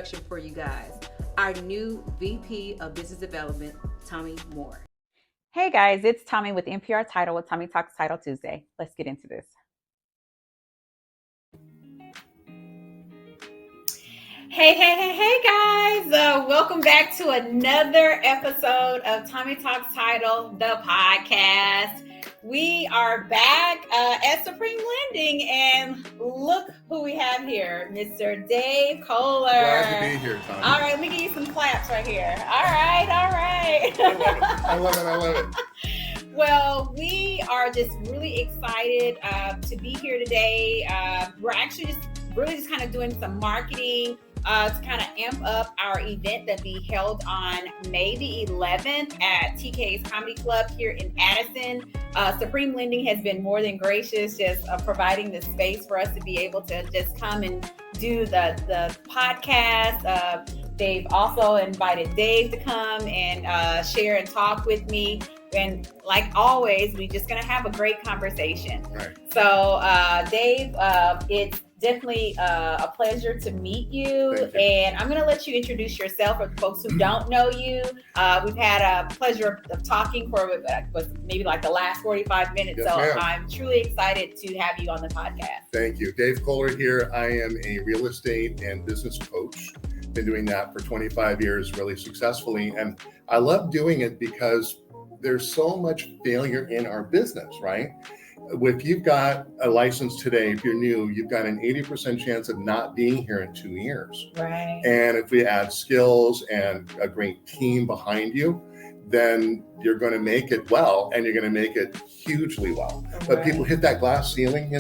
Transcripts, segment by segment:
introduction for you guys. Our new VP of Business Development, Tommy Moore. Hey guys, it's Tommy with NPR Title with Tommy Talks Title Tuesday. Let's get into this. Hey guys, welcome back to another episode of Tommy Talks Title, the podcast. We are back at Supreme Lending, and look who we have here, Mr. Dave Kohler. Glad to be here, Tommy. All right, let me give you some claps right here. All right. I love it. Well, we are just really excited to be here today. We're actually just kind of doing some marketing to kind of amp up our event that we held on May the 11th at TK's Comedy Club here in Addison. Supreme Lending has been more than gracious, just providing the space for us to be able to just come and do the podcast. They've also invited Dave to come and share and talk with me. And like always, we're just going to have a great conversation. Right. So, Dave, it's definitely a pleasure to meet you. And I'm going to let you introduce yourself for folks who don't know you. We've had a pleasure of talking for maybe like the last 45 minutes. Yes, so ma'am. I'm truly excited to have you on the podcast. Thank you. Dave Kohler here. I am a real estate and business coach. Been doing that for 25 years really successfully. And I love doing it because there's so much failure in our business, right? If you've got a license today, if you're new, you've got an 80% chance of not being here in 2 years. Right. And if we add skills and a great team behind you, then you're going to make it well, and you're going to make it hugely well. But people hit that glass ceiling,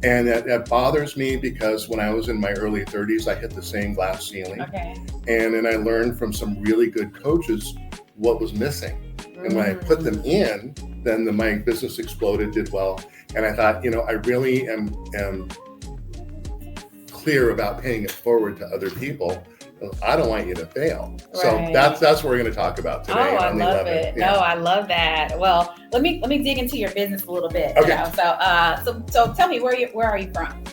and that bothers me because when I was in my early 30s, I hit the same glass ceiling. Okay. And then I learned from some really good coaches what was missing. And when I put them in, then my business exploded, did well. And I thought, I really am clear about paying it forward to other people. I don't want you to fail. Right. So that's what we're going to talk about today. Oh, I love it. Yeah. No, I love that. Well, let me dig into your business a little bit. Okay. So tell me, where are you from?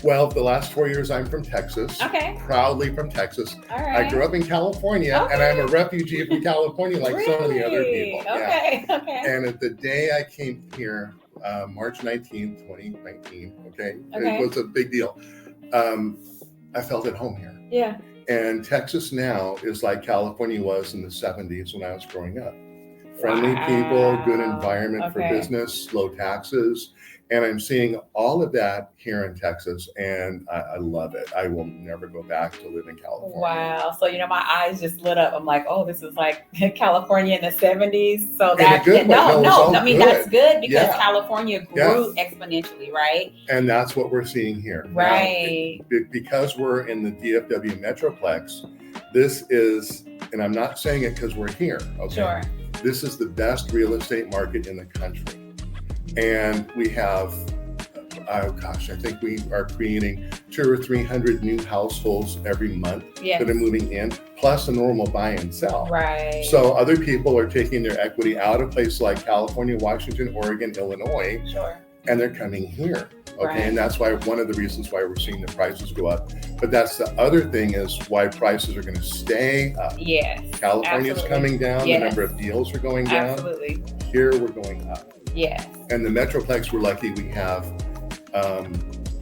Well, the last 4 years, I'm from Texas. Okay. Proudly from Texas. All right. I grew up in California, and I'm a refugee from California, like so many other people. Okay. Yeah. Okay. And at the day I came here, March 19th, 2019, it was a big deal. I felt at home here. Yeah. And Texas now is like California was in the 70s when I was growing up. Friendly people, good environment for business, low taxes. And I'm seeing all of that here in Texas, and I love it. I will never go back to live in California. Wow. So, my eyes just lit up. I'm like, oh, this is like California in the 70s. So that's good. That's good because California grew exponentially, right? And that's what we're seeing here. Right. Now, because we're in the DFW Metroplex, this is, and I'm not saying it because we're here, okay? Sure. This is the best real estate market in the country. And we have, I think we are creating 200 or 300 new households every month that are moving in, plus a normal buy and sell. Right. So other people are taking their equity out of places like California, Washington, Oregon, Illinois, and they're coming here. Okay, and that's why one of the reasons why we're seeing the prices go up. But that's the other thing is why prices are going to stay up. Yes. California's coming down. The number of deals are going down. Absolutely. Here we're going up. Yes. And the Metroplex, we're lucky we have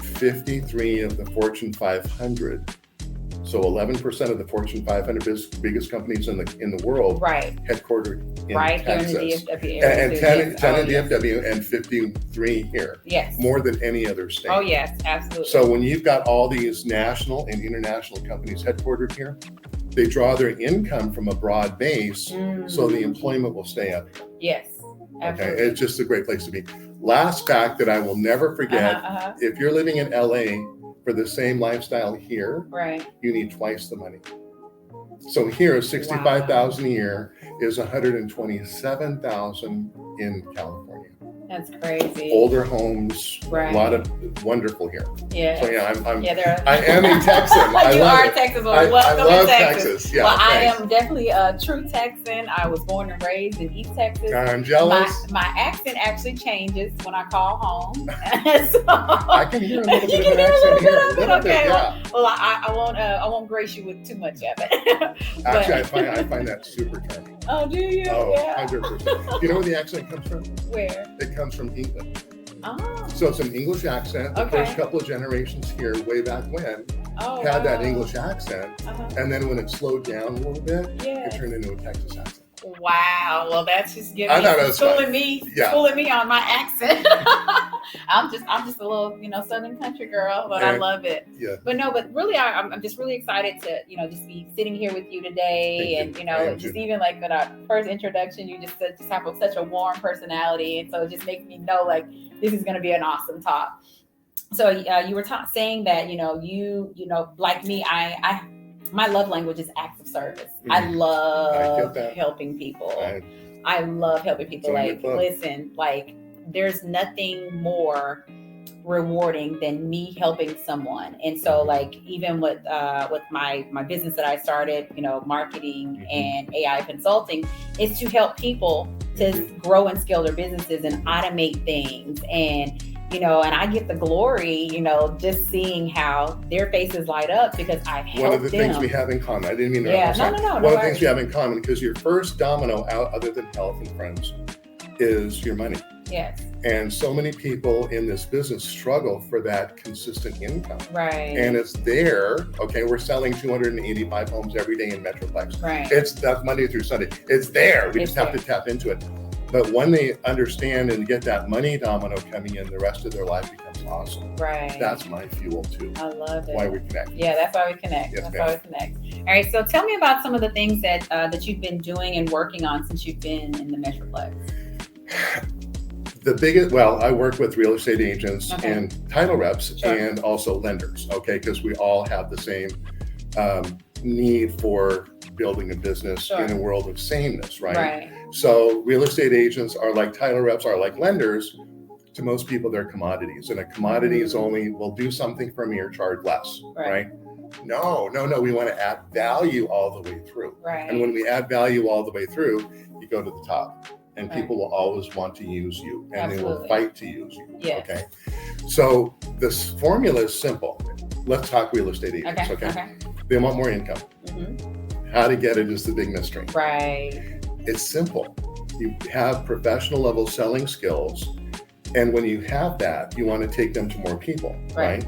53 of the Fortune 500. So 11% of the Fortune 500 biggest companies in the world, headquartered in Texas. Here in the DFW area. And 10 in DFW and 53 here. Yes. More than any other state. Oh yes, absolutely. So when you've got all these national and international companies headquartered here, they draw their income from a broad base, so the employment will stay up here. Yes. Absolutely. Okay, it's just a great place to be. Last fact that I will never forget, if you're living in LA for the same lifestyle here, you need twice the money. So here, $65,000 a year is $127,000 in California. That's crazy. Older homes, Right. a lot of wonderful here. Yeah. So yeah, I I am a Texan. I you love are it. Texas. Well, I welcome love to Texas. Texas. Yeah, well, I thanks. am definitely a true Texan. I was born and raised in East Texas. I'm jealous. My accent actually changes when I call home. So, I can hear a little you bit of can an hear a accent little here. bit A of it. little bit, Okay. yeah. Well, I won't grace you with too much of it. Actually, But- I find that super charming. Oh, do you? Oh, Yeah. 100%. You know where the accent comes from? Where? It comes from England. Oh. So it's an English accent. The Okay. first couple of generations here, way back when, Oh, had that wow. English accent. Uh-huh. And then when it slowed down a little bit, Yeah. it turned into a Texas accent. Wow. Well, that's just I thought it was fun. schooling me on my accent. I'm just a little, Southern country girl, but I And- love it. Yeah. But no, but really, I'm just really excited to, just be sitting here with you today, Thank you. and I am just too. even like with our first introduction, you just have such a warm personality, and so it just makes me know like this is going to be an awesome talk. So you were saying that you like me, my love language is acts of service. I I love get that. helping people. I- I love helping people. Join the Like, club. listen, like there's nothing more rewarding than me helping someone. And so like even with my business that I started, marketing Mhm. and AI consulting, is to help people to grow and scale their businesses and automate things. And and I get the glory, just seeing how their faces light up because I've helped them. One of the things we have in common, I didn't mean to Yeah, interrupt. no, One no of the things worries. we have in common, because your first domino out, other than health and friends, is your money. Yes, And so many people in this business struggle for that consistent income. right. And it's there. Okay, we're selling 285 homes every day in Metroplex. right. That's Monday through Sunday. It's there. We It's just have there. to tap into it. But when they understand and get that money domino coming in, the rest of their life becomes awesome. Right. That's my fuel too. I love it. Why we connect. Yeah, that's why we connect. Yes, That's ma'am. why we connect. All right. So tell me about some of the things that you've been doing and working on since you've been in the Metroplex. The biggest, well, I work with real estate agents Okay. and title reps Sure. and also lenders, okay, because we all have the same need for building a business Sure. in a world of sameness, right? Right. So real estate agents are like title reps, are like lenders. To most people, they're commodities, and a commodity is only, will do something for me or charge less, Right. right? No, we want to add value all the way through. Right. And when we add value all the way through, you go to the top, and Right. people will always want to use you, and they will Absolutely. fight to use you. Yes. Okay. So this formula is simple. Let's talk real estate agents. Okay. Okay. They want more income. hmm How to get it is the big mystery. Right. It's simple. You have professional level selling skills. And when you have that, you want to take them to more people, Right. right?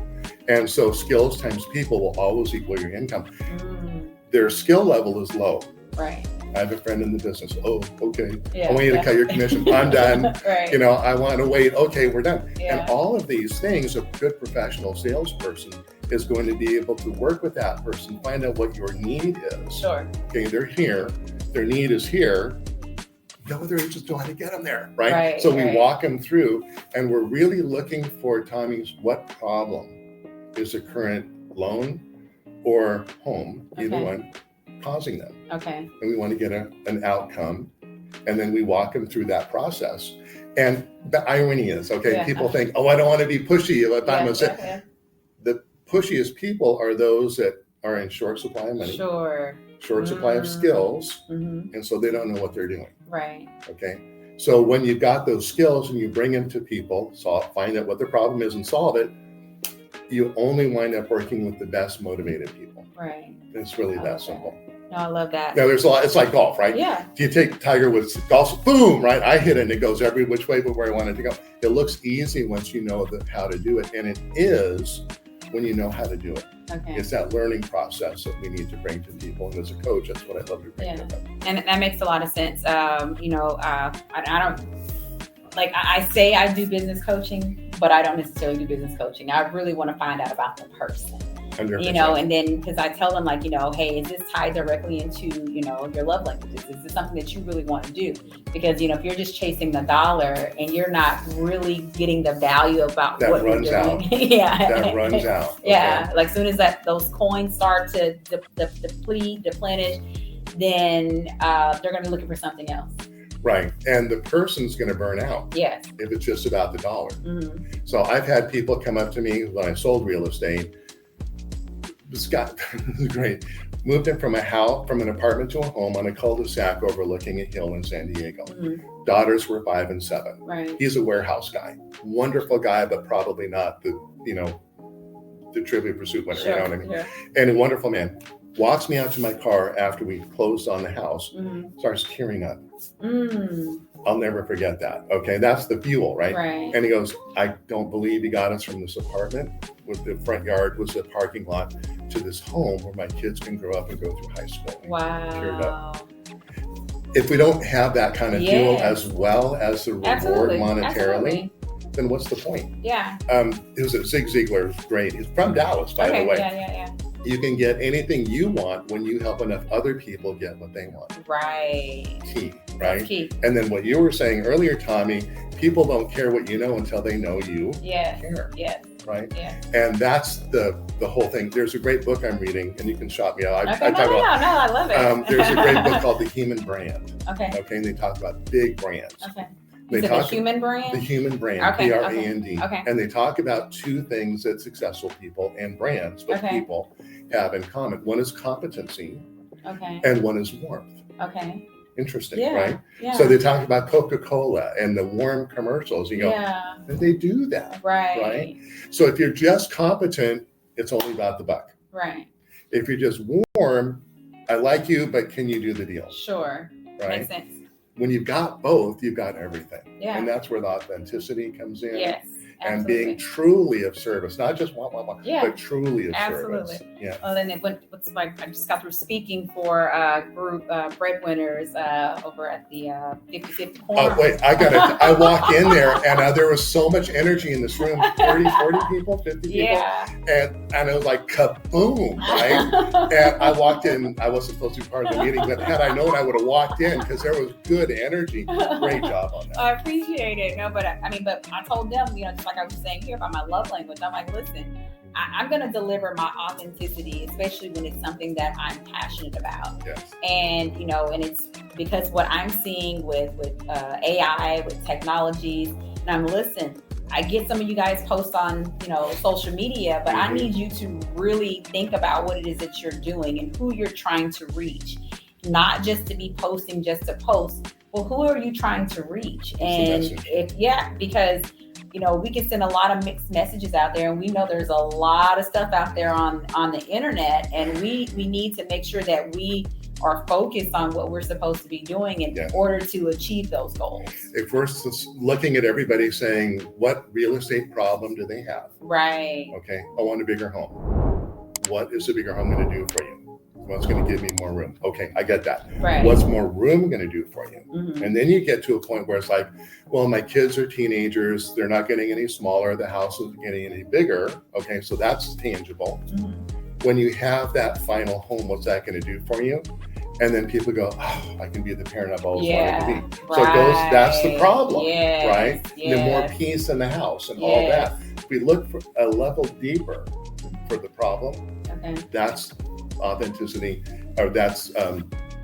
And so skills times people will always equal your income. Mm, Their skill level is low. right. I have a friend in the business. Oh, okay. Yeah. I want you to cut your commission. I'm done. Right. I want to wait. Okay, we're done. Yeah. And all of these things, a good professional salesperson is going to be able to work with that person, find out what your need is. Sure. Okay, they're here. Their need is here. The other agents know how to get them there, right? Right, So we right. walk them through, and we're really looking for, Tommy's, what problem is a current loan or home, either Okay. one, causing them. Okay. And we want to get an outcome, and then we walk them through that process. And the irony is, okay, Yeah. people think, oh, I don't want to be pushy. Yeah. The pushiest people are those that are in short supply of money, Sure. short supply of Mm. skills, hmm and so they don't know what they're doing. Right. Okay. So when you've got those skills and you bring them to people, find out what their problem is and solve it, you only wind up working with the best motivated people. Right. It's really I that love simple. No, I love that. Now there's a lot, it's like golf, right? Yeah. Do you take Tiger Woods golf, boom, right? I hit it and it goes every which way but where I want it to go. It looks easy once you know how to do it. And it is when you know how to do it. Okay. It's that learning process that we need to bring to people. And as a coach, that's what I love to bring to them. And that makes a lot of sense. I don't like I say I do business coaching, but I don't necessarily do business coaching. I really want to find out about the person, 100%. and then because I tell them like, hey, is this tied directly into, your love languages? Is this something that you really want to do? Because, if you're just chasing the dollar and you're not really getting the value about That what you're runs doing. out. Yeah. That runs out. Okay? Yeah, like soon as those coins start to deplenish, then they're going to be looking for something else. Right. And the person's going to burn out Yes. if it's just about the dollar. Mm-hmm. So I've had people come up to me when I sold real estate. This guy, great, moved in from an apartment to a home on a cul-de-sac overlooking a hill in San Diego. Mm-hmm. Daughters were 5 and 7. Right. He's a warehouse guy, wonderful guy, but probably not the Trivial Pursuit winner. Sure. You know what I mean? Sure. And a wonderful man. Walks me out to my car after we closed on the house, Mm-hmm. starts tearing up. Mm. I'll never forget that. Okay, that's the fuel, right? Right. And he goes, I don't believe he got us from this apartment with the front yard was the parking lot to this home where my kids can grow up and go through high school. Teared Wow. up. If we don't have that kind of fuel Yes. as well as the reward Absolutely. monetarily, Absolutely. then what's the point? Yeah. It was Zig Ziglar, great. He's from Dallas, by Okay. the way. Yeah. You can get anything you want when you help enough other people get what they want. Right. Key, That's right? key. And then what you were saying earlier, Tommy, people don't care what you know until they know you Yes. care, Yes. right? Yeah. And that's the whole thing. There's a great book I'm reading, and you can shout me out. Okay. No, I love it. There's a great book called The Human Brand. Okay. Okay, and they talk about big brands. Okay. They Is it the talk human brand? the human brand, Okay, BRAND. okay. And they talk about two things that successful people and brands, but Okay. people have in common. One is competency, Okay. and one is warmth. Okay. Interesting, Yeah. right? Yeah. So they talk about Coca-Cola and the warm commercials. You go, Yeah. and they do that. Right. Right. So if you're just competent, it's only about the buck. Right. If you're just warm, I like you, but can you do the deal? Sure. Right. Makes sense. When you've got both, you've got everything. Yeah. And that's where the authenticity comes in. Yes. And Absolutely. being truly of service, not just one, Yeah. but truly of Absolutely. service. Yeah. Well, then what's like? I just got through speaking for a group breadwinners over at the 50/50 corner. Oh, wait, I walk in there and there was so much energy in this room, 40 people, 50 people. Yeah. And it was like kaboom, right? And I walked in, I wasn't supposed to be part of the meeting, but had I known, I would have walked in because there was good energy. Great job on that. I appreciate it. No, but I told them, just like I was saying here about my love language. I'm like, listen, I'm going to deliver my authenticity, especially when it's something that I'm passionate about. Yes. And, and it's because what I'm seeing with AI, with technologies, and listen, I get some of you guys post on, social media, but I need you to really think about what it is that you're doing and who you're trying to reach, not just to be posting just to post. Well, who are you trying to reach? And because we can send a lot of mixed messages out there, and we know there's a lot of stuff out there on the internet, and we need to make sure that we are focused on what we're supposed to be doing in order to achieve those goals. If we're looking at everybody saying, what real estate problem do they have? Right. Okay, I want a bigger home. What is a bigger home going to do for you? What's going to give me more room? Okay, I get that. Right. What's more room going to do for you? Mm-hmm. And then you get to a point where it's like, well, my kids are teenagers. They're not getting any smaller. The house isn't getting any bigger. Okay, so that's tangible. Mm-hmm. When you have that final home, what's that going to do for you? And then people go, oh, I can be the parent I've always wanted to be. So it goes, that's the problem, right? The more peace in the house and all that. If we look for a level deeper for the problem, that's authenticity, or that's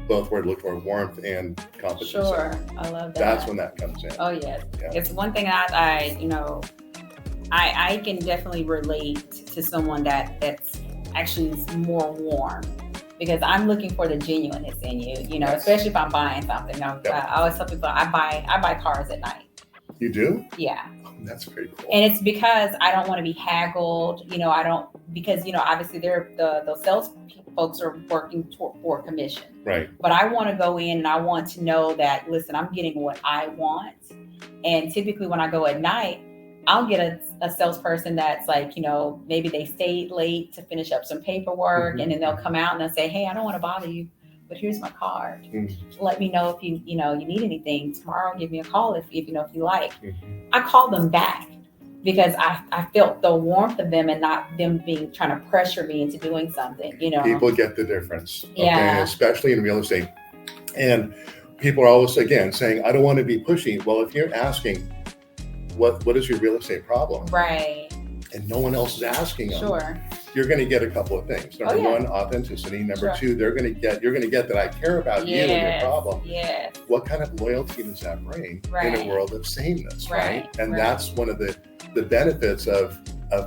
both where to look for warmth and competency. Sure, I love that. That's when that comes in. Oh yes, Yeah. It's one thing that I can definitely relate to someone that's actually is more warm, because I'm looking for the genuineness in you, especially if I'm buying something. I always tell people I buy cars at night. You do? Yeah. That's very cool. And it's because I don't want to be haggled. Because obviously the sales folks are working for commission. Right. But I want to go in and I want to know that, listen, I'm getting what I want. And typically when I go at night, I'll get a salesperson that's like, maybe they stayed late to finish up some paperwork, and then they'll come out and they'll say, hey, I don't want to bother you, but here's my card. Let me know if you need anything tomorrow. Give me a call if you like. I call them back because I felt the warmth of them and not them trying to pressure me into doing something. People get the difference. Okay? Yeah. Especially in real estate. And people are always, again, saying, I don't want to be pushy. Well, if you're asking, what is your real estate problem? Right. And no one else is asking them. Sure. you're going to get a couple of things. Number one, authenticity. Number two, you're going to get that I care about you and your problem. Yes. What kind of loyalty does that bring in a world of sameness, right? And that's one of the benefits of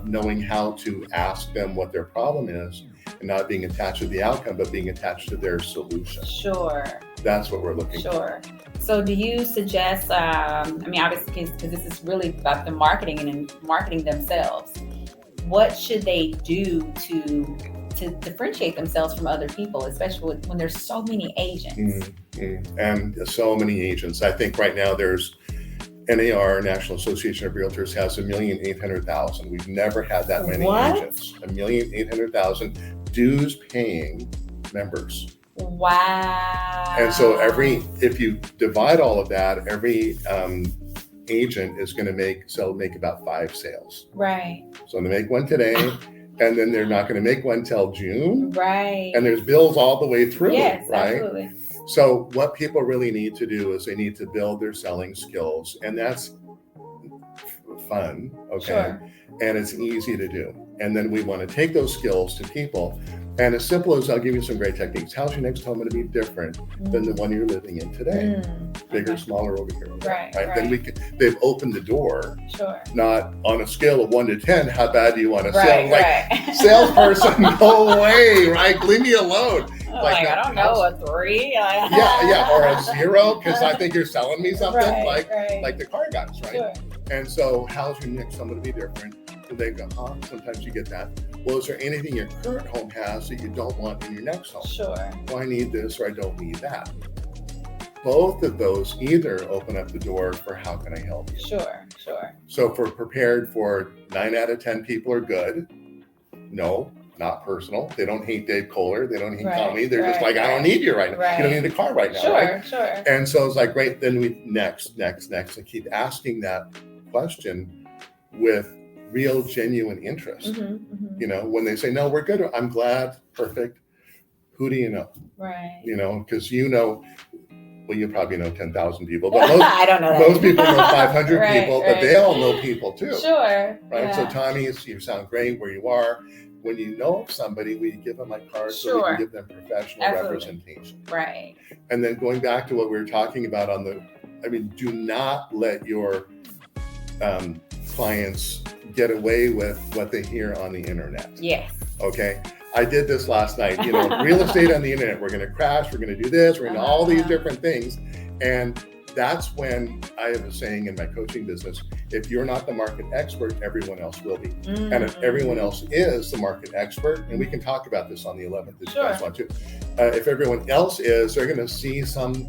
knowing how to ask them what their problem is and not being attached to the outcome, but being attached to their solution. Sure. That's what we're looking for. So do you suggest, obviously, because this is really about the marketing and marketing themselves, what should they do to differentiate themselves from other people, especially when there's so many agents? And so many agents. I think right now there's NAR, National Association of Realtors, has 1,800,000. We've never had that many agents. 1,800,000 dues paying members. Wow. And so if you divide all of that, every agent is going to make about 5 sales. Right. So they make one today, and then they're not going to make one till June. Right. And there's bills all the way through. Yes, right? Absolutely. So what people really need to do is they need to build their selling skills, and that's fun, okay? Sure. And it's easy to do. And then we want to take those skills to people. And as simple as, I'll give you some great techniques. How's your next home going to be different than the one you're living in today? Bigger, smaller, over here. Right. Then they've opened the door. Sure. Not on a scale of 1 to 10, how bad do you want to sell? Right. Salesperson, go away, right? Leave me alone. I don't know, a 3. Yeah, or a 0, because I think you're selling me something, like the car guys, right? Sure. And so, how's your next home going to be different? And they go, sometimes you get that. Well, is there anything your current home has that you don't want in your next home? Sure. Well, I need this or I don't need that. Both of those either open up the door for how can I help you? Sure. So if we're prepared for 9 out of 10 people are good, no, not personal. They don't hate Dave Kohler. They don't hate Tommy. They're just like, I don't need you right now. You don't need a car right now. Sure. And so it's like, great. Then we next, and keep asking that question with real, genuine interest. You know, when they say, no, we're good. I'm glad. Perfect. Who do you know? Right. You know, because well, you probably know 10,000 people, but I don't know that. Most people know 500 people, but they all know people too. Sure. Right. Yeah. So Tommy, you sound great where you are. When you know somebody, we give them a card so we can give them professional representation. Right. And then going back to what we were talking about do not let your clients get away with what they hear on the internet. Yes. Okay. I did this last night, real estate on the internet. We're going to crash. We're going to do this. We're going to do all these different things. And that's when I have a saying in my coaching business, if you're not the market expert, everyone else will be. And if everyone else is the market expert, and we can talk about this on the 11th if you guys want to, if everyone else is, they're going to see some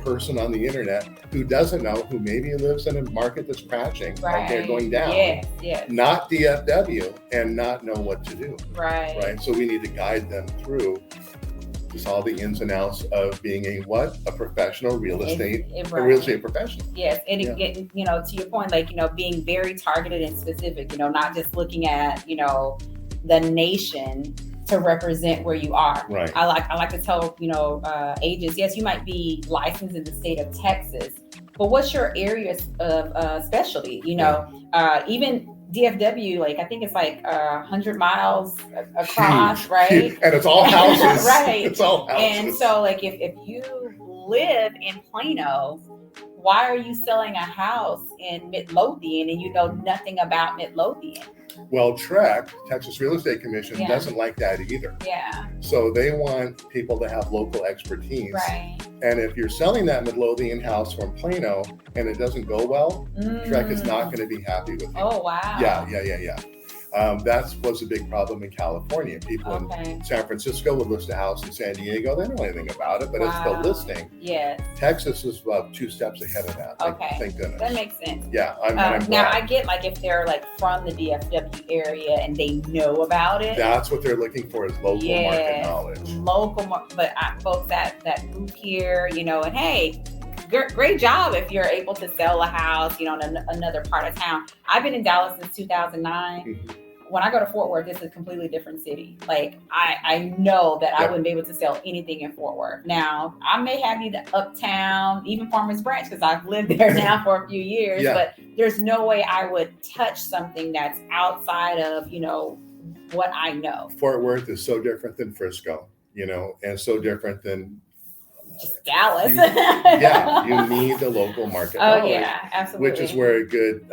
person on the internet who doesn't know, who maybe lives in a market that's crashing, okay, going down, not DFW, and not know what to do. Right. So we need to guide them through just all the ins and outs of being a professional real estate, a real estate professional. Yes, and to your point, being very targeted and specific. Not just looking at the nation to represent where you are. Right. I like to tell agents, yes, you might be licensed in the state of Texas, but what's your area of specialty? Even DFW, I think it's 100 miles across, right? And it's all houses. Right. It's all houses. And so, if you live in Plano, why are you selling a house in Midlothian and you know nothing about Midlothian? Well, TREC, Texas Real Estate Commission, doesn't like that either. Yeah. So they want people to have local expertise. Right. And if you're selling that Midlothian house from Plano and it doesn't go well, TREC is not going to be happy with you. Oh, wow. Yeah. That was a big problem in California. People in San Francisco would list a house in San Diego. They don't know anything about it, but it's the listing. Yes. Texas is about 2 steps ahead of that. Okay. Thank goodness. That makes sense. Yeah. I'm now I get if they're from the DFW area and they know about it. That's what they're looking for, is local market knowledge. But folks that move here, and hey, great job if you're able to sell a house, in another part of town. I've been in Dallas since 2009. When I go to Fort Worth, it's a completely different city. I know that I wouldn't be able to sell anything in Fort Worth. Now, I may have you the Uptown, even Farmers Branch, because I've lived there now for a few years, but there's no way I would touch something that's outside of, what I know. Fort Worth is so different than Frisco, and so different than just Dallas. You need the local market knowledge. Yeah, absolutely. Which is where a good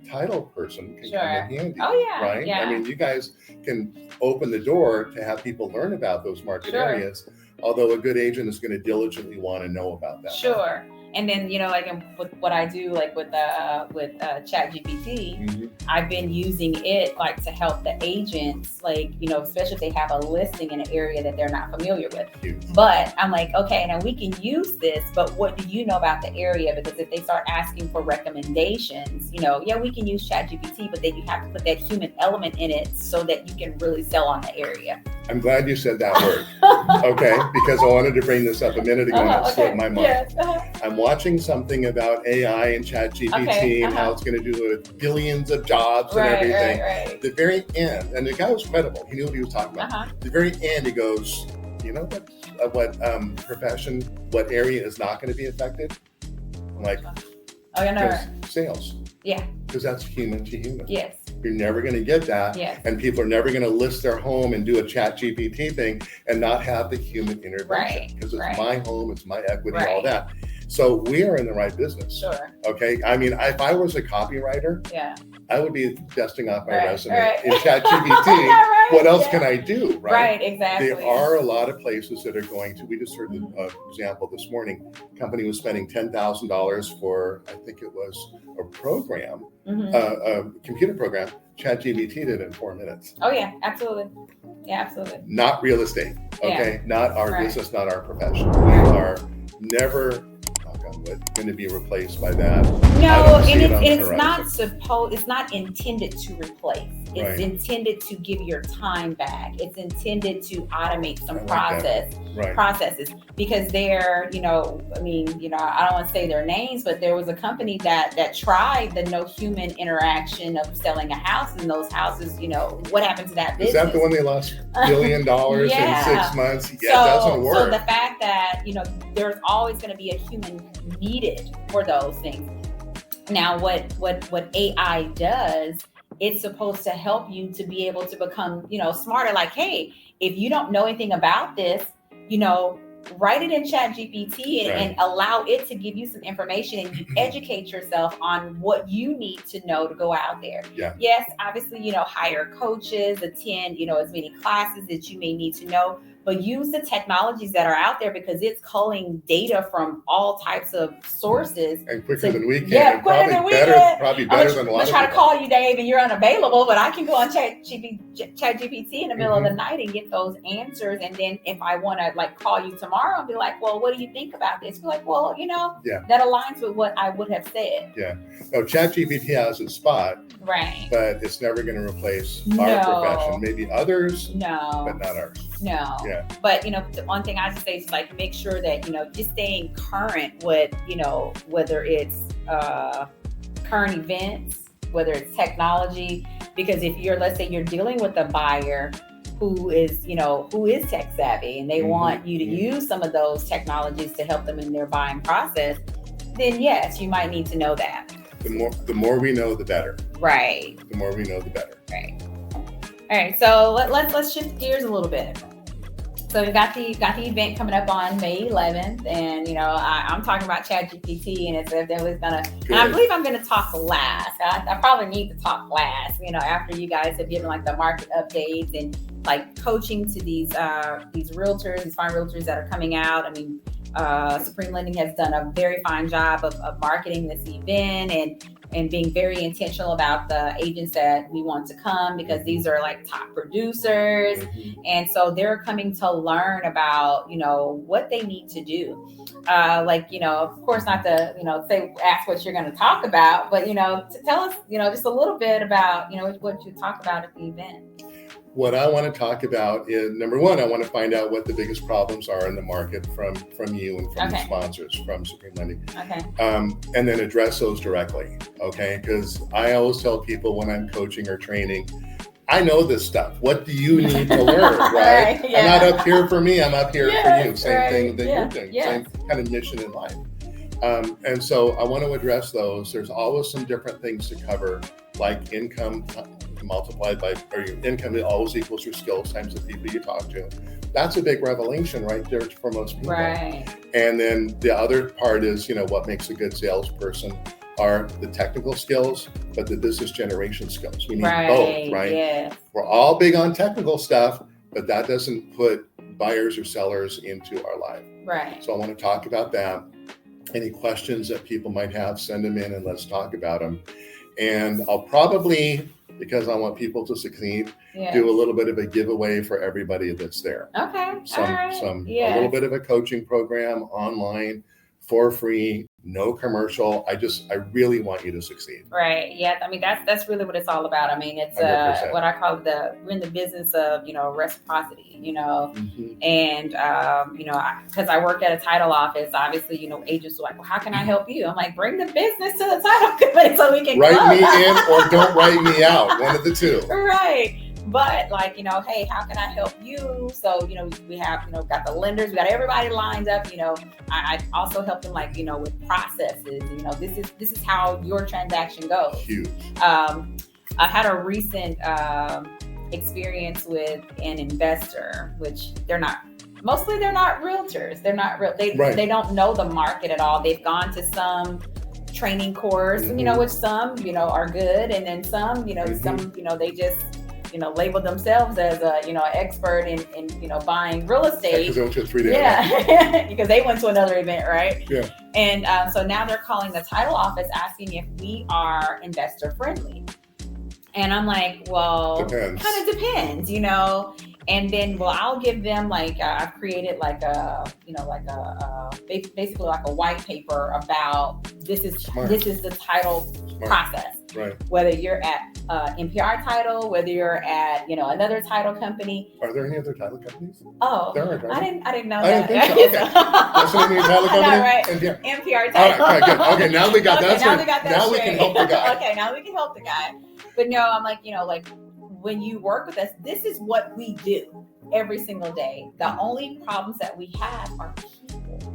title person can come in handy. Right? Yeah. I mean, you guys can open the door to have people learn about those market areas, although a good agent is going to diligently want to know about that. Sure. And then, like with what I do, like with ChatGPT, I've been using it like to help the agents, like, especially if they have a listing in an area that they're not familiar with. But I'm like, okay, now we can use this, but what do you know about the area? Because if they start asking for recommendations, we can use ChatGPT, but then you have to put that human element in it so that you can really sell on the area. I'm glad you said that word. Okay, because I wanted to bring this up a minute ago and it slipped my mind. Yes. I'm watching something about AI and ChatGPT and how it's going to do with billions of jobs and everything. Right. At the very end, and the guy was credible. He knew what he was talking about. At the very end, he goes, "You know what profession, what area is not going to be affected?" I'm like, sales. Yeah. Because that's human to human. Yes. You're never going to get that. Yes. And people are never going to list their home and do a ChatGPT thing and not have the human intervention. Because it's my home, it's my equity, all that. So we are in the right business. Sure. Okay. I mean, if I was a copywriter, I would be dusting off my resume in ChatGPT. What else can I do? Right. Exactly. There are a lot of places that are going to. We just heard an example this morning. Company was spending $10,000 for, I think it was a program, a computer program. ChatGPT did it in 4 minutes. Oh yeah, absolutely. Yeah, absolutely. Not real estate. Okay, not our business, not our profession. We are never going to be replaced by that. No, and it's not intended to replace. It's intended to give your time back. It's intended to automate some processes because they're, I don't want to say their names, but there was a company that tried the no human interaction of selling a house, and those houses, what happened to that business? Is that the one they lost $1 billion in 6 months? Yeah, it doesn't work. So the fact that, there's always going to be a human needed for those things. Now, what AI does, it's supposed to help you to be able to become, smarter. Like, hey, if you don't know anything about this, write it in ChatGPT and allow it to give you some information, and you educate yourself on what you need to know to go out there. Yeah. Yes, obviously, hire coaches, attend, as many classes that you may need to know, but use the technologies that are out there because it's culling data from all types of sources. And quicker than we can. Yeah, quicker than we can. Probably better than a lot of people. I'm try to call you, Dave, and you're unavailable, but I can go on ChatGPT in the middle of the night and get those answers. And then if I want to call you tomorrow and be like, well, what do you think about this? Be like, well, that aligns with what I would have said. Yeah. No, ChatGPT has its spot. Right. But it's never going to replace our profession. Maybe others. No. But not ours. No. Yeah. But, the one thing I just say is make sure that, just staying current with, whether it's current events, whether it's technology, because if let's say you're dealing with a buyer who is tech savvy and they want you to use some of those technologies to help them in their buying process, then yes, you might need to know that. The more we know, the better. Right. The more we know, the better. Right. All right. So let's shift gears a little bit. So we got the event coming up on May 11th, and I'm talking about ChatGPT, and it's that was gonna. And I believe I'm gonna talk last. I probably need to talk last. After you guys have given the market updates and coaching to these realtors, these fine realtors that are coming out. I mean, Supreme Lending has done a very fine job of marketing this event and being very intentional about the agents that we want to come, because these are top producers. And so they're coming to learn about, what they need to do. Of course, not to, ask what you're going to talk about, but, to tell us, just a little bit about, what you talk about at the event. What I want to talk about is, number one, I want to find out what the biggest problems are in the market from you and from the sponsors from Supreme Lending. Okay. And then address those directly. Okay. Because I always tell people when I'm coaching or training, I know this stuff. What do you need to learn? Right. I'm not up here for me. I'm up here for you. Same thing that you're doing. Same kind of mission in life. And so I want to address those. There's always some different things to cover, like income multiplied by, or your income always equals your skills times the people you talk to. That's a big revelation right there for most people. Right. And then the other part is, what makes a good salesperson are the technical skills, but the business generation skills. We need both, right? Yes. We're all big on technical stuff, but that doesn't put buyers or sellers into our life. Right. So I want to talk about that. Any questions that people might have, send them in and let's talk about them. And I'll probably, because I want people to succeed, do a little bit of a giveaway for everybody that's there. Okay. A little bit of a coaching program online for free, no commercial. I really want you to succeed. Right. Yeah. I mean, that's really what it's all about. I mean, it's 100%. what I call we're in the business of, reciprocity, Mm-hmm. and, because I work at a title office, obviously, agents are like, well, how can I help you? I'm like, bring the business to the title company so we can write me in or don't write me out. One of the two. Right. But hey, how can I help you? So, we have, got the lenders, we got everybody lined up, I also help them with processes, this is how your transaction goes. Huge. I had a recent experience with an investor, which they're not realtors. They're not real. They don't know the market at all. They've gone to some training course, mm-hmm. Which some, are good. And then some, mm-hmm. some, they just, label themselves as an expert in buying real estate. Because they went to a 3-day event. Because they went to another event, right? Yeah. And so now they're calling the title office asking if we are investor friendly. And I'm like, well, kind of depends, And then, I'll give them I've created basically like a white paper about this is the title process. Right. Whether you're at NPR Title, whether you're at another title company. Are there any other title companies? Oh, there are. I didn't know that. that. I didn't think so. Okay. That's the name of your title company. No, right? NPR Title. All right, good. Okay, now we got that. Now we can help the guy. Okay, now we can help the guy. But no, I'm like, when you work with us, this is what we do every single day. The only problems that we have are people.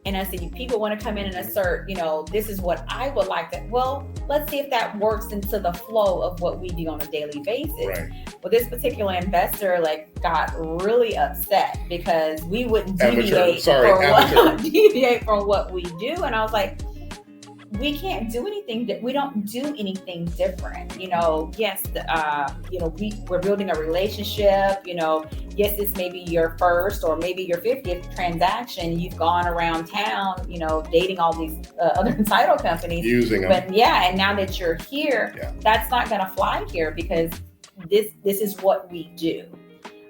And I said, people want to come in and assert, this is what I would like to. Well, let's see if that works into the flow of what we do on a daily basis. Right. Well, this particular investor got really upset because we wouldn't deviate from what we do. And I was like, we can't do anything we don't do anything different. Yes, we're building a relationship, yes, it's maybe your first or maybe your 50th transaction. You've gone around town, dating all these other title companies. Using them. But and now that you're here, that's not going to fly here because this is what we do.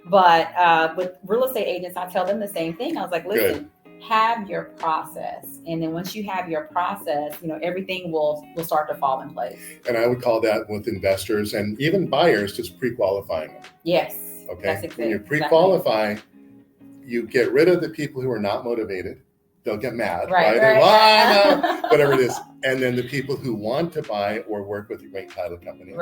But with real estate agents, I tell them the same thing. I was like, listen, Good. Have your process, and then once you have your process, everything will start to fall in place. And I would call that with investors and even buyers, just pre-qualifying them. Yes. Okay. That's exactly, when you pre-qualify, you get rid of the people who are not motivated. They'll get mad, right? Right. Whatever it is. And then the people who want to buy or work with a great title company,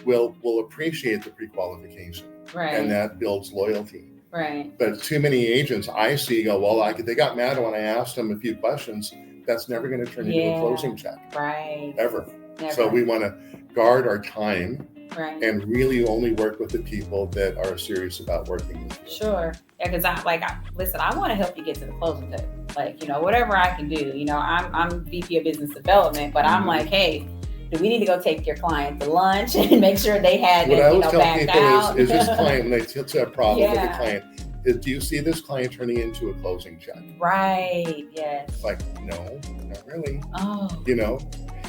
will appreciate the pre-qualification, and that builds loyalty. Right. But too many agents I see go, well, they got mad when I asked them a few questions. That's never going to turn into a closing check. Right. Ever. Never. So we want to guard our time. Right. And really only work with the people that are serious about working with you. Sure. Yeah, because I want to help you get to the closing table. Whatever I can do. I'm VP of Business Development, but I'm like, hey, do we need to go take your client to lunch and make sure they had what I always tell backed people out? is this client, when they hit a problem with the client, is do you see this client turning into a closing check? Right. Yes. It's like, no, not really. Oh.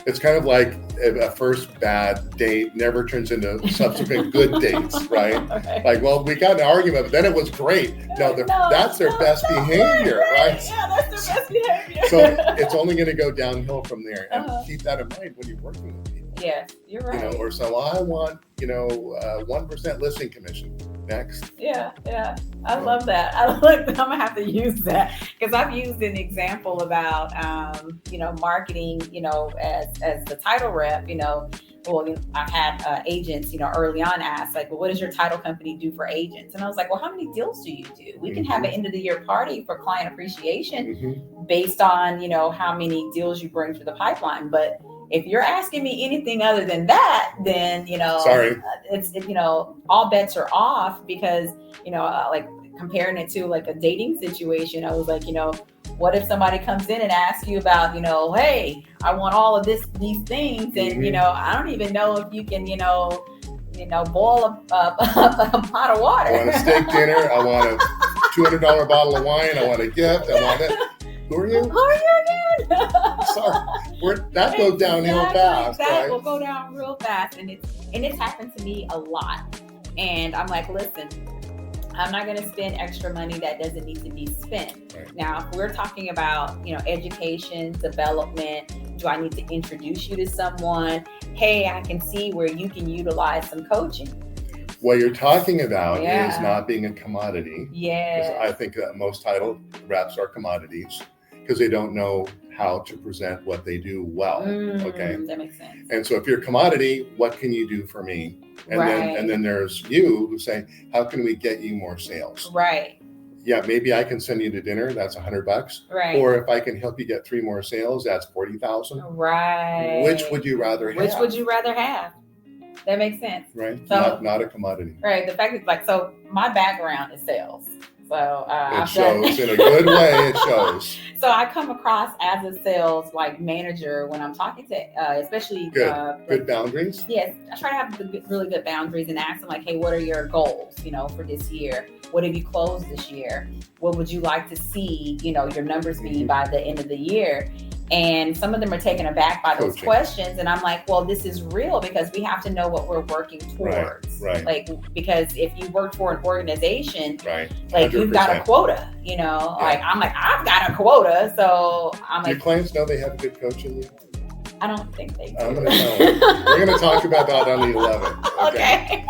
It's kind of like a first bad date never turns into subsequent good dates, right? Okay. Like, well, we got an argument, but then it was great. That's their best behavior, right? Yeah, that's their best behavior. So it's only going to go downhill from there. And keep that in mind when you're working with people. Yes, you're right. Or so, I want, 1% listing commission. Next. Yeah. I love that. I'm gonna have to use that because I've used an example about, marketing, as the title rep, I've had agents, early on ask well, what does your title company do for agents? And I was like, well, how many deals do you do? We can have an end of the year party for client appreciation based on, how many deals you bring through the pipeline. But if you're asking me anything other than that, then, Sorry. it's, all bets are off because, like comparing it to like a dating situation, I was like, what if somebody comes in and asks you about, hey, I want all of these things. And, I don't even know if you can, boil a pot of water. I want a steak dinner. I want a $200 bottle of wine. I want a gift. I want it. Who are you? Who are you again? Sorry. That goes downhill fast. That right? will go down real fast. And it's happened to me a lot. And I'm like, listen, I'm not going to spend extra money that doesn't need to be spent. Right. Now, if we're talking about, education, development, do I need to introduce you to someone? Hey, I can see where you can utilize some coaching. What you're talking about is not being a commodity. Yeah. I think that most title reps are commodities because they don't know how to present what they do well. Okay. That makes sense. And so if you're a commodity, what can you do for me? And then there's you who say, how can we get you more sales? Right. Yeah, maybe I can send you to dinner. That's $100. Right. Or if I can help you get 3 more sales, that's 40,000. Right. Which would you rather have? Which would you rather have? That makes sense. Right. So, not a commodity. Right. The fact is, so my background is sales. So it shows in a good way. It shows. So I come across as a sales manager when I'm talking to, especially good boundaries. Yes, I try to have really good boundaries and ask them like, hey, what are your goals? For this year. What have you closed this year? What would you like to see? Your numbers be by the end of the year. And some of them are taken aback by those questions. And I'm like, well, this is real because we have to know what we're working towards. Right. Like, because if you work for an organization, right. like 100%. You've got a quota, like, I'm like, I've got a quota. So I'm like, do your clients know they have a good coach in you? I don't think they do. I'm going to tell them. We're going to talk about that on the 11th. Okay.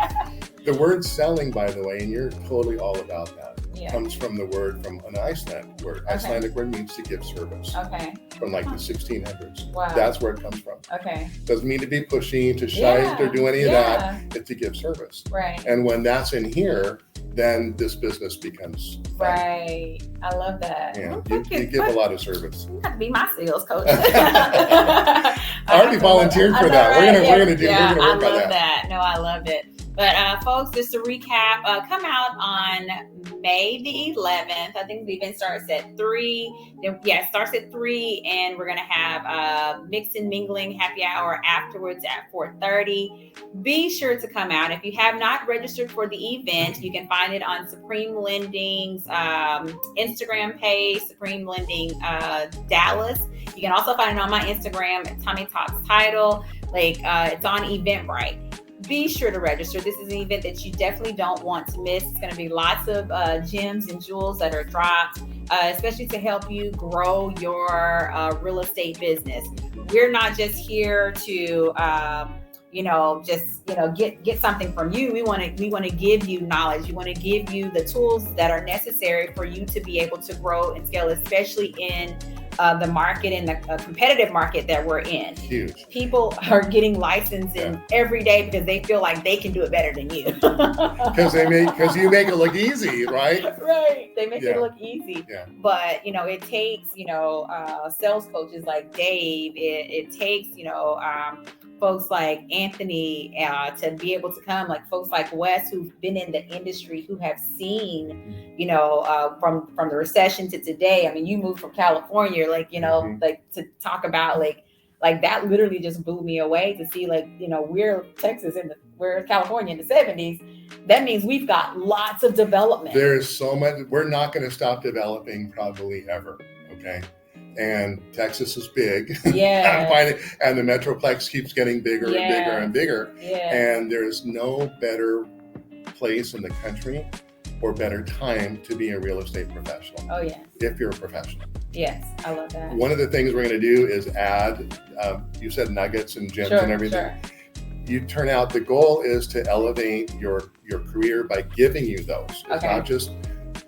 The word selling, by the way, and you're totally all about that. Yeah. Comes from the word from an Icelandic word. Okay. Icelandic word means to give service. Okay. From like the 1600s. Wow. That's where it comes from. Okay. Doesn't mean to be pushy, to shite, or do any of that. It's to give service. Right. And when that's in here, then this business becomes fun. Right. I love that. Yeah. You give a lot of service. You have to be my sales coach. I already volunteered for that. Right? We're gonna work on that. No, I love it. But folks, just to recap, come out on May the 11th. I think the event starts at 3. It starts at 3, and we're gonna have mix and mingling happy hour afterwards at 4:30. Be sure to come out. If you have not registered for the event, you can find it on Supreme Lending's Instagram page, Supreme Lending Dallas. You can also find it on my Instagram at Tommy Talks Title. It's on Eventbrite. Be sure to register. This is an event that you definitely don't want to miss. It's going to be lots of gems and jewels that are dropped, especially to help you grow your real estate business. We're not just here to, get something from you. We want to give you knowledge. We want to give you the tools that are necessary for you to be able to grow and scale, especially in the market and the competitive market that we're in. Huge. People are getting licensed in every day because they feel like they can do it better than you. Because you make it look easy, right? Right. They make it look easy. Yeah. But it takes sales coaches like Dave. It takes folks like Anthony to be able to come, like folks like Wes who've been in the industry, who have seen from the recession to today. I mean, you moved from California, to talk about like that literally just blew me away to see we're Texas we're California in the 70s. That means we've got lots of development. There is so much. We're not going to stop developing probably ever. Okay. And Texas is big. Yeah. And the Metroplex keeps getting bigger and bigger and bigger. Yeah. And there's no better place in the country or better time to be a real estate professional. Oh, yes. If you're a professional. Yes, I love that. One of the things we're going to do is add, you said nuggets and gems and everything. Sure. You turn out, the goal is to elevate your career by giving you those. It's not just,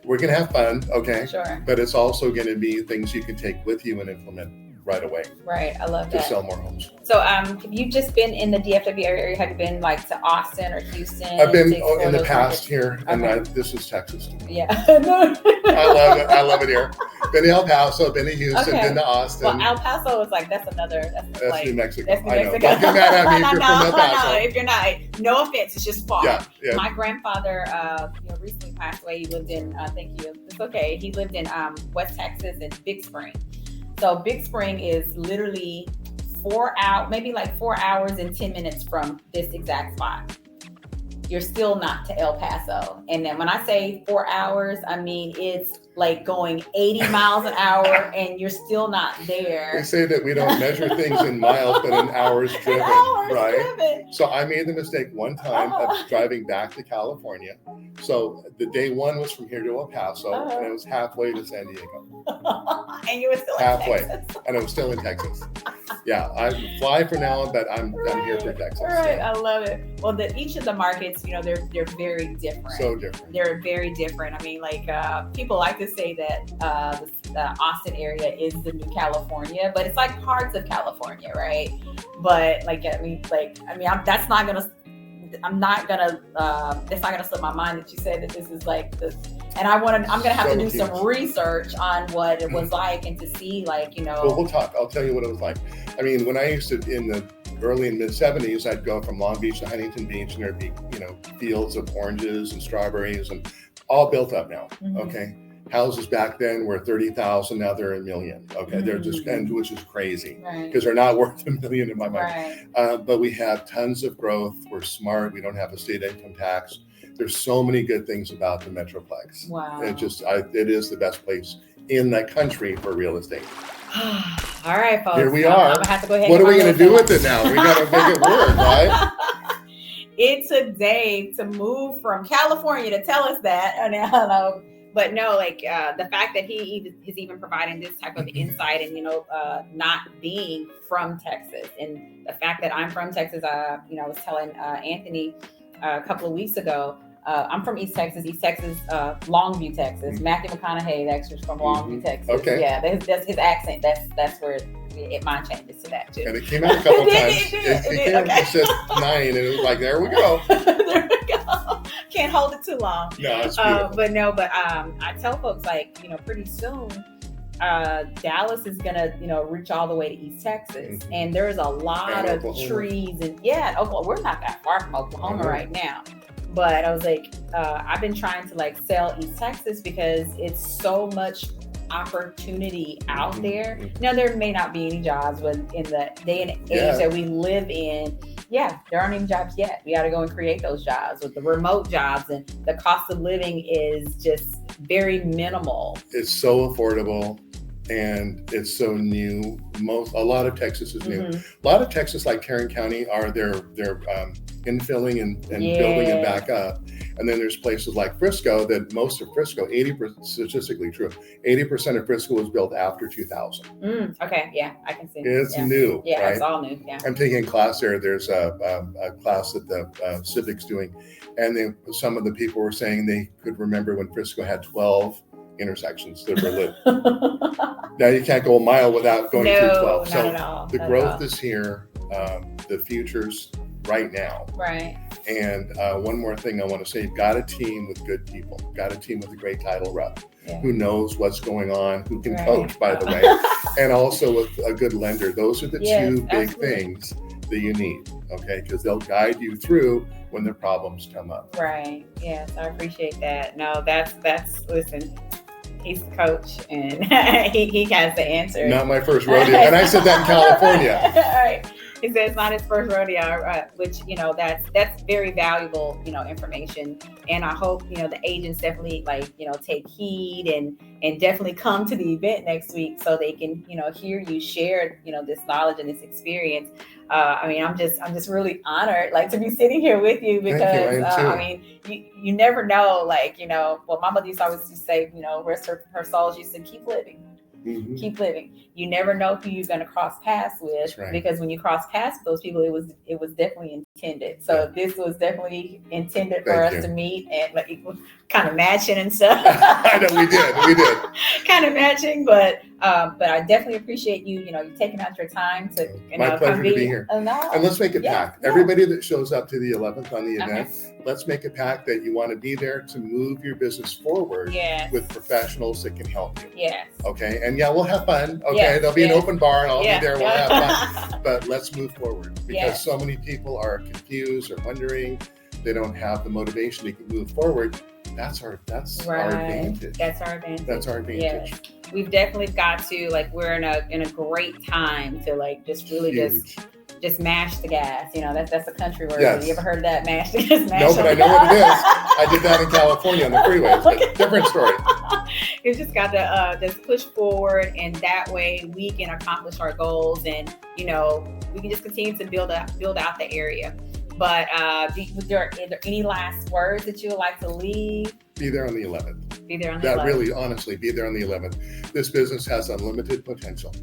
we're going to have fun, okay? Sure. But it's also going to be things you can take with you and implement right away Right. I love to that. sell more homes. So, have you just been in the DFW area? Have you been like to Austin or Houston? I've been to explore in the those past markets? here, and Okay. this is Texas to me. Yeah. I love it. I love it here. Been to El Paso, been to Houston, Okay. been to Austin. Well, El Paso is like that's like, New Mexico. That's New I know. Mexico. Don't get mad at me if you're from El No, Paso. if you're not, no offense, it's just far. Yeah, yeah. My grandfather, recently passed away. He lived in, thank you. It's okay. He lived in West Texas in Big Spring. So Big Spring is literally 4 hours and 10 minutes from this exact spot. You're still not to El Paso. And then when I say 4 hours, I mean, it's like going 80 miles an hour and you're still not there. They say that we don't measure things in miles, but in hours driven, right? Driven. So I made the mistake one time of driving back to California. So the day one was from here to El Paso, and it was halfway to San Diego. And you were still Halfway. in Texas. And I was still in Texas. Yeah, I fly for now, but I'm here for Texas. Right, So. I love it. Well, each of the markets, they're very different. So different. They're very different. I mean, like people like to say that the Austin area is the new California, but it's like parts of California, right? But that's not gonna slip my mind that you said that this is like this. And I'm gonna have to do some research on what it was like and to see Well, we'll talk. I'll tell you what it was like. I mean, when I used to in the early and mid 70s, I'd go from Long Beach to Huntington Beach, and there'd be fields of oranges and strawberries, and all built up now. Mm-hmm. Okay, houses back then were 30,000, now they're $1 million. Okay, Mm-hmm. they're just which is crazy right. because they're not worth $1 million in my mind. Right. But we have tons of growth. We're smart. We don't have a state income tax. There's so many good things about the Metroplex. Wow. It is the best place in the country for real estate. All right, folks. Here we are. I'm gonna have to go ahead. What are we going to do with it now? We got to make it work, right? It took Dave to move from California to tell us that. But no, the fact that he is even providing this type of insight and, not being from Texas, and the fact that I'm from Texas, I was telling Anthony a couple of weeks ago, I'm from East Texas, Longview, Texas. Matthew McConaughey, the actor's from Longview, Texas. Okay. Yeah, that's his accent. That's where mine changes to that too. And it came out a couple times. It came out, it said 9, and it was like, there we go. There we go. Can't hold it too long. No, it's beautiful. But I tell folks pretty soon, Dallas is gonna reach all the way to East Texas, Mm-hmm. and there's a lot of Oklahoma. trees and Oklahoma. We're not that far from Oklahoma right now. But I was I've been trying to sell East Texas because it's so much opportunity out Mm-hmm. there. Now there may not be any jobs, but in the day and age that we live in, there aren't even jobs yet. We got to go and create those jobs with the remote jobs, and the cost of living is just very minimal. It's so affordable. And it's so new. A lot of Texas is new. Mm-hmm. A lot of Texas, like Tarrant County, are they're infilling and building it back up. And then there's places like Frisco that most of Frisco, 80%, statistically true, 80% of Frisco was built after 2000. Okay, yeah, I can see. It's new. Yeah, right? It's all new. Yeah. I'm taking a class there. There's a class that the Civic's doing, and some of the people were saying they could remember when Frisco had 12 intersections that were lit. Now you can't go a mile without going through 12. Not at all. The growth is here. The future's right now. Right. And one more thing I want to say, you've got a team with good people. You've got a team with a great title rep who knows what's going on, who can coach, by the way, and also with a good lender. Those are the two big things that you need, okay? Because they'll guide you through when the problems come up. Right. Yes, I appreciate that. No, that's listen, he's the coach, and he has the answer. Not my first rodeo. And I said that in California. All right. He said it's not his first rodeo, which, that's very valuable, information. And I hope, the agents definitely take heed and definitely come to the event next week so they can, hear you share, this knowledge and this experience. I'm just really honored, to be sitting here with you because, you never know, well, my mother used to always say, rest her soul, she used to keep living. Mm-hmm. Keep living. You never know who you're going to cross paths with, because when you cross paths with those people, it was definitely intended. So this was definitely intended for us to meet and kind of matching and stuff. I know we did. Kind of matching, but But I definitely appreciate you taking out your time to My pleasure to be here. And let's make a pact. Everybody that shows up to the 11th on the event, let's make a pact that you want to be there to move your business forward with professionals that can help you. Yes. Okay. And we'll have fun. Okay. There'll be an open bar and I'll be there. We'll have fun. But let's move forward because so many people are confused or wondering. They don't have the motivation to move forward. That's our advantage. That's our advantage. That's our advantage. Yes. We've definitely got to we're in a great time to just really just mash the gas. That's a country word. Yes. You ever heard of that? Mash the gas. No, but I know what it is. I did that in California on the freeways. But different story. You just got to just push forward, and that way we can accomplish our goals, and we can just continue to build out the area. But are there any last words that you would like to leave? Be there on the 11th. Be there on the 11th. Really, honestly, be there on the 11th. This business has unlimited potential.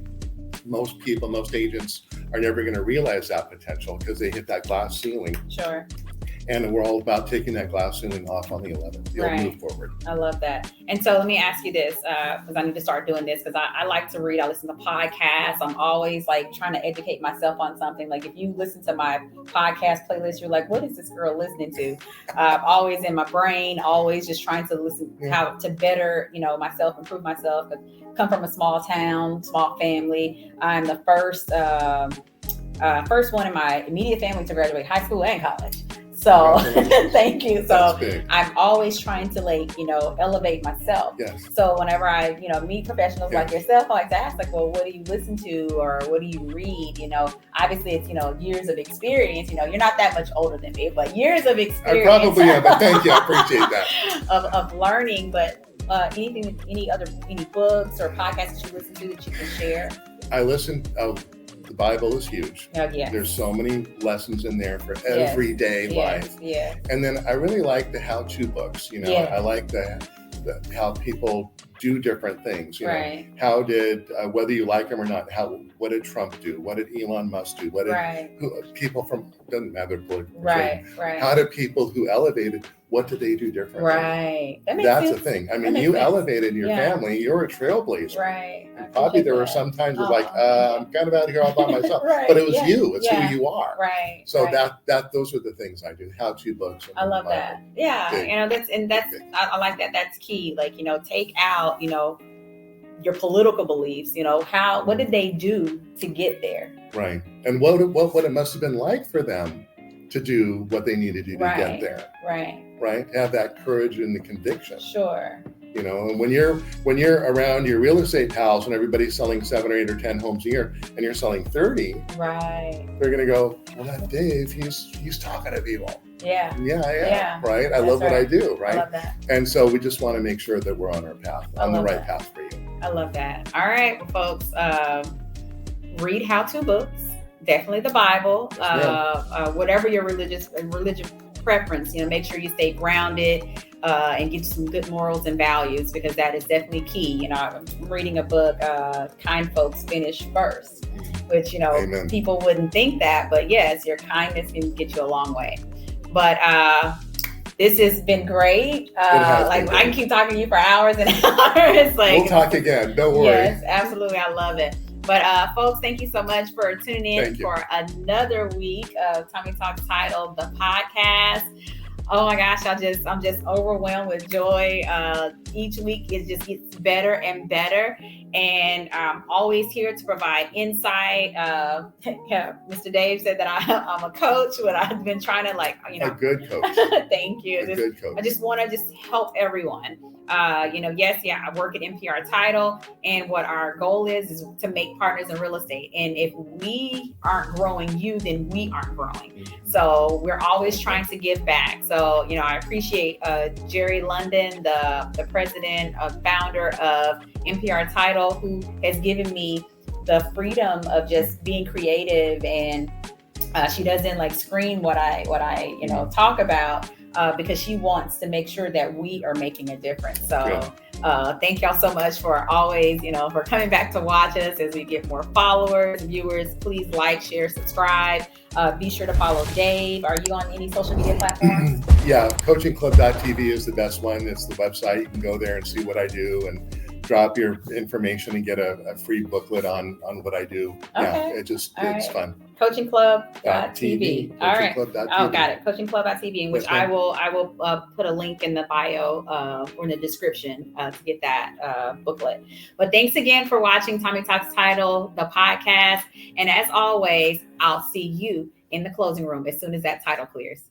Most people, most agents are never going to realize that potential because they hit that glass ceiling. Sure. And we're all about taking that glass ceiling off on the 11th. You'll move forward. I love that. And so let me ask you this, because I need to start doing this because I like to read. I listen to podcasts. I'm always trying to educate myself on something. If you listen to my podcast playlist, you're like, what is this girl listening to? Always in my brain, always just trying to listen how to better, myself, improve myself. Come from a small town, small family. I'm the first one in my immediate family to graduate high school and college. So thank you. So I'm always trying to elevate myself. Yes. So whenever I, meet professionals like yourself, I like to ask well, what do you listen to or what do you read? Obviously it's, years of experience, you're not that much older than me, but years of experience. I probably am, but thank you. I appreciate that. of learning, but any books or podcasts that you listen to that you can share? I listen. The Bible is huge. Oh, yes. There's so many lessons in there for everyday life. Yeah. And then I really like the how-to books. I like how people do different things. How did whether you like them or not? What did Trump do? What did Elon Musk do? What did people from doesn't matter political right. How did people who elevated? What did they do differently? Right. That's the thing. I mean, you elevated your family. You're a trailblazer. Right. Probably there were some times I'm kind of out here all by myself, but it was you. It's who you are. Right. So those are the things I do. How-to books. I love that. Yeah. I like that. That's key. Take out, your political beliefs. What did they do to get there? Right. And what it must have been like for them to do what they needed to do to get there. Right. Have that courage and the conviction. Sure. And when you're around your real estate pals and everybody's selling 7 or 8 or 10 homes a year and you're selling 30, right, they're going to go, well, that Dave, he's talking to people. Yeah. Right. I love what I do. Right. I love that. And so we just want to make sure that we're on our path, on the right path for you. I love that. All right, well, folks, read how-to books. Definitely the Bible. Whatever your religious preference, make sure you stay grounded and get some good morals and values because that is definitely key. I'm reading a book, Kind Folks Finish First, which Amen. People wouldn't think that, but yes, your kindness can get you a long way. But this has been great. I can keep talking to you for hours and hours. We'll talk again. Don't worry. Yes, absolutely. I love it. But folks, thank you so much for tuning in for another week of Tommy Talks Titled, the podcast. Oh my gosh, I'm just overwhelmed with joy. Each week it just gets better and better. And I'm always here to provide insight. Mr. Dave said that I'm a coach, but I've been trying to a good coach. Thank you. Good coach. I just want to help everyone. I work at NPR Title, and what our goal is to make partners in real estate. And if we aren't growing you, then we aren't growing. So we're always trying to give back. So, I appreciate Jerry London, the president, founder of NPR Title, who has given me the freedom of just being creative. And she doesn't screen what I talk about. Because she wants to make sure that we are making a difference. So thank y'all so much for always, for coming back to watch us as we get more followers, viewers. Please like, share, subscribe. Be sure to follow Dave. Are you on any social media platforms? Yeah, coachingclub.tv is the best one. It's the website. You can go there and see what I do and drop your information and get a free booklet on what I do. Okay. Yeah, it's right. fun. Coachingclub.tv. All right. Coachingclub.tv. Oh, got it. Coachingclub.tv, in which Yes, I ma'am. will put a link in the bio or in the description to get that booklet. But thanks again for watching Tommy Talks Title, the podcast. And as always, I'll see you in the closing room as soon as that title clears.